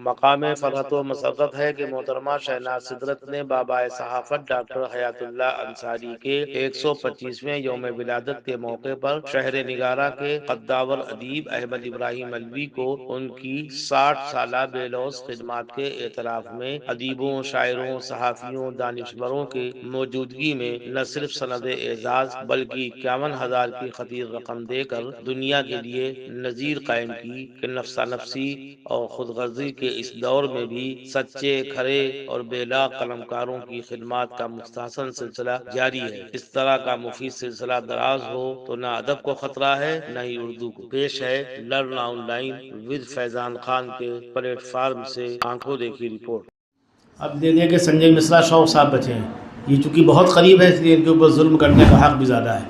مقام فرحت و مسرت ہے کہ محترمہ شہناز سدرت نے بابا صحافت ڈاکٹر حیات اللہ انصاری کے 125ویں یوم ولادت کے موقع پر شہر نگارہ کے قداور ادیب احمد ابراہیم الوی کو ان کی 60 سالہ بے لوث خدمات کے اعتراف میں ادیبوں، شاعروں، صحافیوں، دانشوروں کے موجودگی میں نہ صرف سند اعزاز بلکہ 51,000 کی خطیر رقم دے کر دنیا کے لیے نظیر قائم کی کہ نفسا نفسی اور خود غرضی کے اس دور میں بھی سچے، کھرے اور بے لاگ قلمکاروں کی خدمات کا مستحسن سلسلہ جاری ہے۔ اس طرح کا مفید سلسلہ دراز ہو تو نہ ادب کو خطرہ ہے نہ ہی اردو کو۔ پیش ہے لرن آن لائن ود فیضان خان کے پلیٹ فارم سے آنکھوں دیکھی رپورٹ۔ اب دے دیں کہ سنجے مصرا شوق صاحب بچے ہیں، یہ چونکہ بہت قریب ہے اس لیے ان کے اوپر ظلم کرنے کا حق بھی زیادہ ہے۔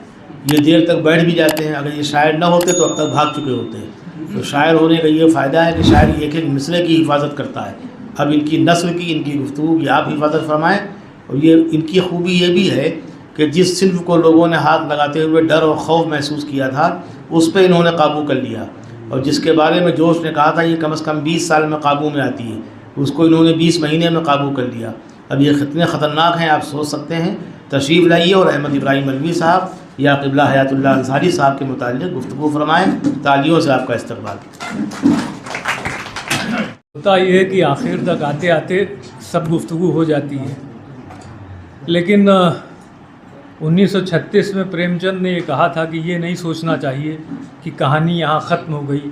یہ دیر تک بیٹھ بھی جاتے ہیں، اگر یہ شاعر نہ ہوتے تو اب تک بھاگ چکے ہوتے ہیں۔ تو شاعر ہونے کا یہ فائدہ ہے کہ شاعر ایک ایک مصرے کی حفاظت کرتا ہے۔ اب ان کی نثر کی، ان کی گفتگو کی آپ حفاظت فرمائیں۔ اور یہ ان کی خوبی یہ بھی ہے کہ جس صنف کو لوگوں نے ہاتھ لگاتے ہوئے ڈر اور خوف محسوس کیا تھا اس پہ انہوں نے قابو کر لیا، اور جس کے بارے میں جوش نے کہا تھا یہ کم از کم 20 سال میں قابو میں آتی ہے، اس کو انہوں نے 20 مہینے میں قابو کر لیا۔ اب یہ کتنے خطرناک ہیں آپ سوچ سکتے ہیں۔ تشریف لائیے اور احمد ابراہیم الوی صاحب یا قبلہ حیات اللہ انصاری صاحب کے متعلق گفتگو فرمائیں۔ تالیوں سے آپ کا استقبال۔ ہوتا یہ ہے کہ آخر تک آتے آتے سب گفتگو ہو جاتی ہے، لیکن 1936 میں پریم چند نے یہ کہا تھا کہ یہ نہیں سوچنا چاہیے کہ کہانی یہاں ختم ہو گئی،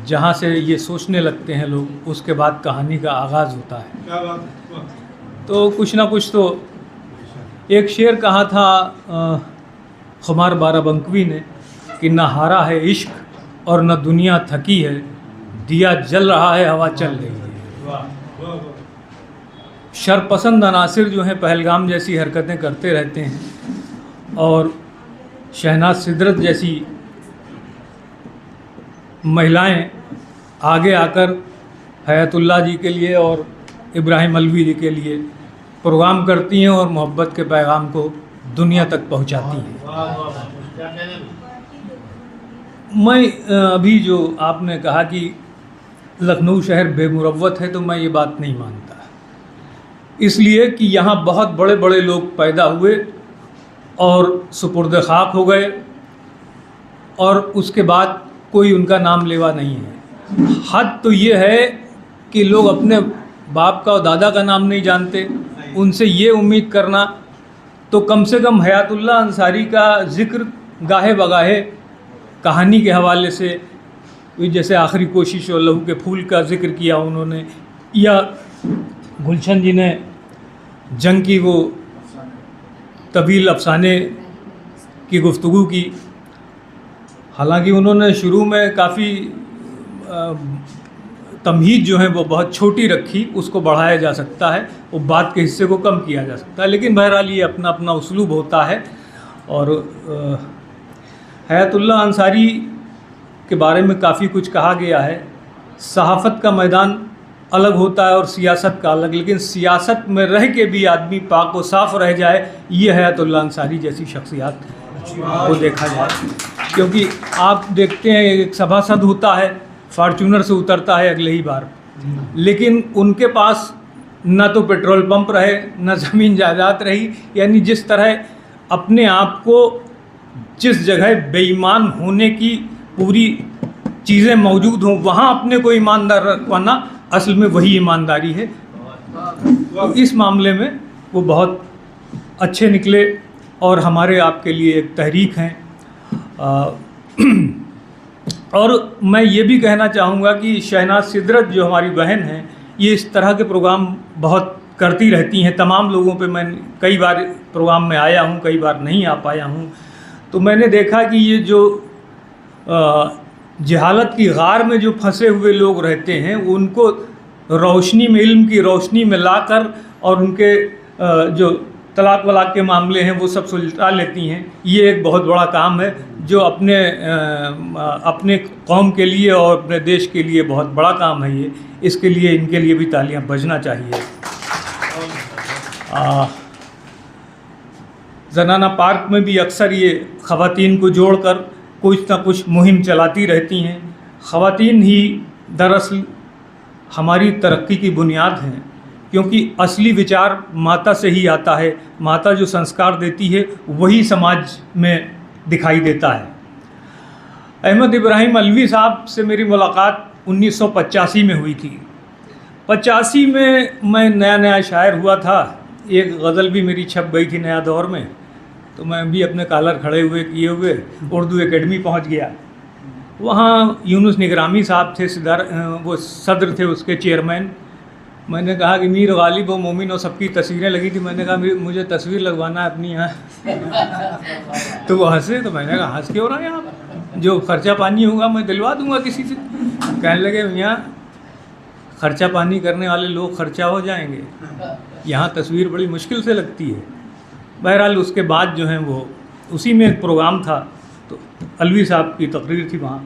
جہاں سے یہ سوچنے لگتے ہیں لوگ اس کے بعد کہانی کا آغاز ہوتا ہے۔ تو کچھ نہ کچھ تو ایک شعر کہا تھا خمار بارہ بنکوی نے کہ نہ ہارا ہے عشق اور نہ دنیا تھکی ہے، دیا جل رہا ہے ہوا چل رہی ہے۔ شرپسند عناصر جو ہیں پہلگام جیسی حرکتیں کرتے رہتے ہیں، اور شہناز سدرت جیسی مہلائیں آگے آ کر حیات اللہ جی کے لیے اور ابراہیم الوی جی کے لیے پروگرام کرتی ہیں اور محبت کے پیغام کو دنیا تک پہنچاتی ہیں۔ میں ابھی جو آپ نے کہا کہ لکھنؤ شہر بے مروت ہے، تو میں یہ بات نہیں مانتا، اس لیے کہ یہاں بہت بڑے بڑے لوگ پیدا ہوئے اور سپرد خاک ہو گئے، اور اس کے بعد کوئی ان کا نام لیوا نہیں ہے۔ حد تو یہ ہے کہ لوگ اپنے باپ کا اور دادا کا نام نہیں جانتے، ان سے یہ امید کرنا، تو کم سے کم حیات اللہ انصاری کا ذکر گاہے بگاہے کہانی کے حوالے سے، جیسے آخری کوشش اور لہو کے پھول کا ذکر کیا انہوں نے، یا گلشن جی نے جنگ کی وہ طویل افسانے کی گفتگو کی، حالانکہ انہوں نے شروع میں کافی تمہید جو ہے وہ بہت چھوٹی رکھی، اس کو بڑھایا جا سکتا ہے، وہ بات کے حصے کو کم کیا جا سکتا ہے، لیکن بہرحال یہ اپنا اپنا اسلوب ہوتا ہے۔ اور حیات اللہ انصاری کے بارے میں کافی کچھ کہا گیا ہے۔ صحافت کا میدان الگ ہوتا ہے اور سیاست کا الگ، لیکن سیاست میں رہ کے بھی آدمی پاک و صاف رہ جائے، یہ حیات اللہ انصاری جیسی شخصیات کو دیکھا جائے۔ کیونکہ آپ دیکھتے ہیں ایک سبھاسد ہوتا ہے، فارچونر سے اترتا ہے اگلے ہی بار، لیکن ان کے پاس نہ تو پیٹرول پمپ رہے نہ زمین جائیداد رہی، یعنی جس طرح اپنے آپ کو جس جگہ بے ایمان ہونے کی پوری چیزیں موجود ہوں وہاں اپنے کو ایماندار رکھوانا اصل میں وہی ایمانداری ہے۔ تو اس معاملے میں وہ بہت اچھے نکلے اور ہمارے آپ کے لیے ایک تحریک ہیں۔ اور میں یہ بھی کہنا چاہوں گا کہ شہناز سدرت جو ہماری بہن ہیں، یہ اس طرح کے پروگرام بہت کرتی رہتی ہیں۔ تمام لوگوں پہ میں کئی بار پروگرام میں آیا ہوں، کئی بار نہیں آ پایا ہوں، تو میں نے دیکھا کہ یہ جو جہالت کی غار میں جو پھنسے ہوئے لوگ رہتے ہیں، ان کو روشنی میں، علم کی روشنی میں لا کر، اور ان کے جو طلاق ولاق کے معاملے ہیں وہ سب سلجھا لیتی ہیں۔ یہ ایک بہت بڑا کام ہے جو اپنے قوم کے لیے اور اپنے دیش کے لیے بہت بڑا کام ہے یہ، اس کے لیے ان کے لیے بھی تالیاں بجنا چاہیے۔ زنانہ پارک میں بھی اکثر یہ خواتین کو جوڑ کر کچھ نہ کچھ مہم چلاتی رہتی ہیں۔ خواتین ہی دراصل ہماری ترقی کی بنیاد ہیں، کیونکہ اصلی وچار ماتا سے ہی آتا ہے. ماتا جو سنسکار دیتی ہے وہی سماج میں دکھائی دیتا ہے. احمد ابراہیم علوی صاحب سے میری ملاقات 1985 میں ہوئی تھی. 85 میں نیا نیا شاعر ہوا تھا. ایک غزل بھی میری چھپ گئی تھی نیا دور میں، تو میں بھی اپنے کالر کھڑے ہوئے کیے ہوئے اردو اکیڈمی پہنچ گیا. وہاں یونس نگرامی صاحب تھے، وہ صدر تھے اس کے چیئرمین. میں نے کہا کہ میر غالب و مومن و سب کی تصویریں لگی تھی. میں نے کہا مجھے تصویر لگوانا ہے اپنی یہاں. تو وہ ہنسے. تو میں نے کہا ہنس کیوں رہے ہیں آپ؟ جو خرچہ پانی ہوگا میں دلوا دوں گا کسی سے. کہنے لگے میاں خرچہ پانی کرنے والے لوگ خرچہ ہو جائیں گے، یہاں تصویر بڑی مشکل سے لگتی ہے. بہرحال اس کے بعد جو ہیں وہ اسی میں ایک پروگرام تھا، تو علوی صاحب کی تقریر تھی وہاں.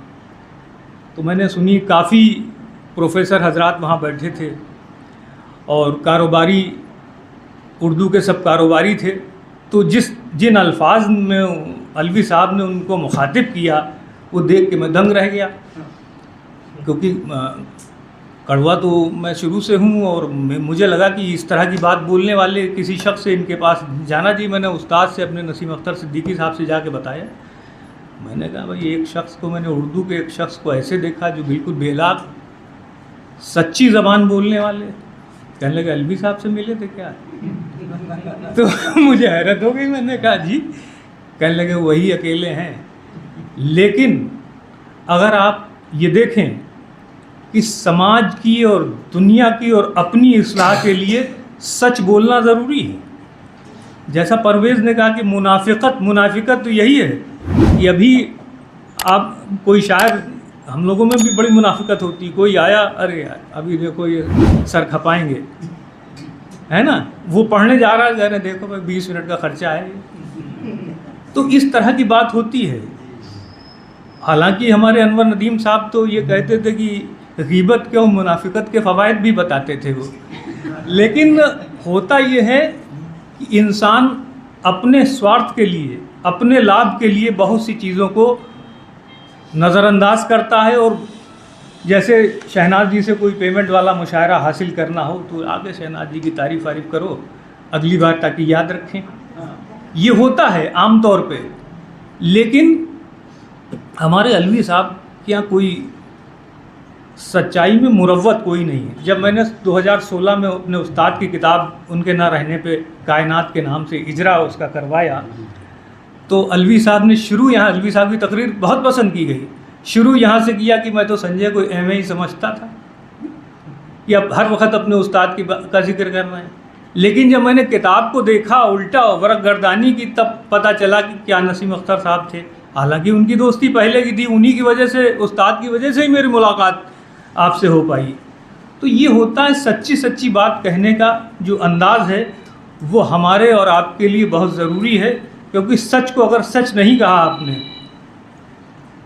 تو میں نے سنی. کافی پروفیسر حضرات وہاں بیٹھے تھے اور کاروباری، اردو کے سب کاروباری تھے. تو جن الفاظ میں علوی صاحب نے ان کو مخاطب کیا وہ دیکھ کے میں دنگ رہ گیا، کیونکہ کڑوا تو میں شروع سے ہوں اور مجھے لگا کہ اس طرح کی بات بولنے والے کسی شخص سے ان کے پاس جانا چاہیے. میں نے استاد سے، اپنے نسیم اختر صدیقی صاحب سے جا کے بتایا. میں نے کہا بھائی ایک شخص کو میں نے اردو کے ایک شخص کو ایسے دیکھا جو بالکل بے لاگ سچی زبان بولنے والے. کہنے لگے علوی صاحب سے ملے تھے کیا؟ تو مجھے حیرت ہو گئی. میں نے کہا جی. کہنے لگے وہی اکیلے ہیں. لیکن اگر آپ یہ دیکھیں کہ سماج کی اور دنیا کی اور اپنی اصلاح کے لیے سچ بولنا ضروری ہے. جیسا پرویز نے کہا کہ منافقت تو یہی ہے کہ ابھی آپ کوئی شاعر، ہم لوگوں میں بھی بڑی منافقت ہوتی. کوئی آیا، ارے یار ابھی دیکھو یہ سر کھپائیں گے، ہے نا. وہ پڑھنے جا رہا ہے، کہہ رہے دیکھو بھائی 20 منٹ کا خرچہ ہے. تو اس طرح کی بات ہوتی ہے. حالانکہ ہمارے انور ندیم صاحب تو یہ کہتے تھے کہ غیبت کے اور منافقت کے فوائد بھی بتاتے تھے وہ. لیکن ہوتا یہ ہے کہ انسان اپنے سوارتھ کے لیے، اپنے لابھ کے لیے بہت سی چیزوں کو نظر انداز کرتا ہے. اور جیسے شہناز جی سے کوئی پیمنٹ والا مشاعرہ حاصل کرنا ہو تو آگے شہناز جی کی تعریف کرو اگلی بار تاکہ یاد رکھیں. یہ ہوتا ہے عام طور پہ. لیکن ہمارے علوی صاحب کے یہاں کوئی سچائی میں مروت کوئی نہیں ہے. جب میں نے 2016 میں اپنے استاد کی کتاب ان کے نہ رہنے پہ کائنات کے نام سے اجرا اس کا کروایا، تو علوی صاحب نے شروع، یہاں علوی صاحب کی تقریر بہت پسند کی گئی. شروع یہاں سے کیا کہ میں تو سنجے کو ایم ہی سمجھتا تھا کہ اب ہر وقت اپنے استاد کا ذکر کرنا ہے. لیکن جب میں نے کتاب کو دیکھا الٹا ورق گردانی کی، تب پتہ چلا کہ کیا نسیم اختر صاحب تھے. حالانکہ ان کی دوستی پہلے کی تھی، انہی کی وجہ سے، استاد کی وجہ سے ہی میری ملاقات آپ سے ہو پائی. تو یہ ہوتا ہے سچی بات کہنے کا جو انداز ہے وہ ہمارے اور آپ کے لیے بہت ضروری ہے. کیونکہ سچ کو اگر سچ نہیں کہا آپ نے،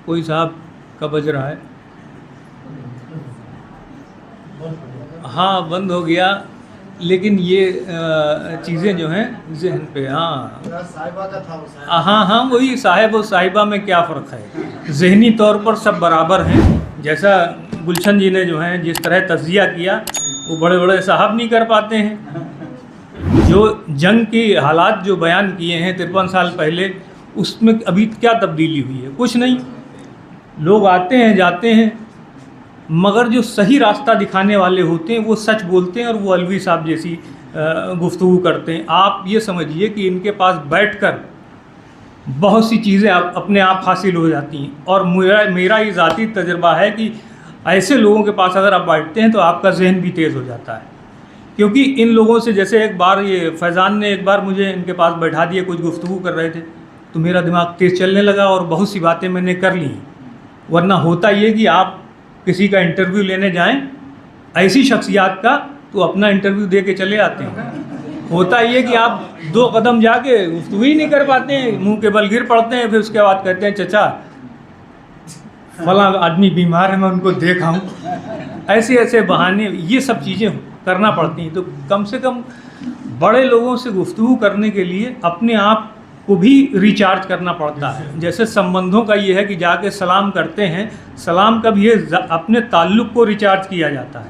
کوئی صاحب کا بج رہا ہے، ہاں بند ہو گیا. لیکن یہ چیزیں جو ہیں ذہن پہ، ہاں وہی صاحب و صاحبہ میں کیا فرق ہے. ذہنی طور پر سب برابر ہیں. جیسا گلشن جی نے جو ہیں جس طرح تجزیہ کیا وہ بڑے بڑے صاحب نہیں کر پاتے ہیں. جو جنگ کی حالات جو بیان کیے ہیں 53 سال پہلے، اس میں ابھی کیا تبدیلی ہوئی ہے؟ کچھ نہیں. لوگ آتے ہیں جاتے ہیں، مگر جو صحیح راستہ دکھانے والے ہوتے ہیں وہ سچ بولتے ہیں، اور وہ علوی صاحب جیسی گفتگو کرتے ہیں. آپ یہ سمجھیے کہ ان کے پاس بیٹھ کر بہت سی چیزیں اپنے آپ حاصل ہو جاتی ہیں. اور میرا یہ ذاتی تجربہ ہے کہ ایسے لوگوں کے پاس اگر آپ بیٹھتے ہیں تو آپ کا ذہن بھی تیز ہو جاتا ہے. کیونکہ ان لوگوں سے، جیسے ایک بار یہ فیضان نے ایک بار مجھے ان کے پاس بیٹھا دیا، کچھ گفتگو کر رہے تھے تو میرا دماغ تیز چلنے لگا اور بہت سی باتیں میں نے کر لیں. ورنہ ہوتا یہ کہ آپ کسی کا انٹرویو لینے جائیں ایسی شخصیات کا تو اپنا انٹرویو دے کے چلے آتے ہیں. ہوتا یہ کہ آپ 2 قدم جا کے گفتگو ہی نہیں کر پاتے ہیں، منہ کے بل گر پڑتے ہیں. پھر اس کے بعد کہتے ہیں چچا فلاں آدمی بیمار ہے، میں ان کو دیکھا ہوں. ایسے بہانے، یہ سب چیزیں کرنا پڑتی ہیں. تو کم سے کم بڑے لوگوں سے گفتگو کرنے کے لیے اپنے آپ کو بھی ریچارج کرنا پڑتا ہے. جیسے سمبندھوں کا یہ ہے کہ جا کے سلام کرتے ہیں، سلام کا بھی یہ اپنے تعلق کو ریچارج کیا جاتا ہے.